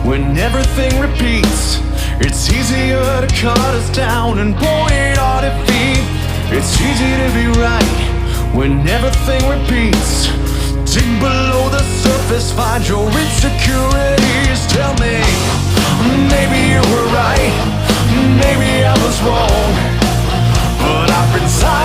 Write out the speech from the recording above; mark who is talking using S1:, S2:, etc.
S1: When everything repeats, it's easier to cut us down and point our defeat. It's easy to be right when everything repeats. Dig below the surface, find your insecurities. Tell me, maybe you were right, maybe I was wrong, but I've been silent.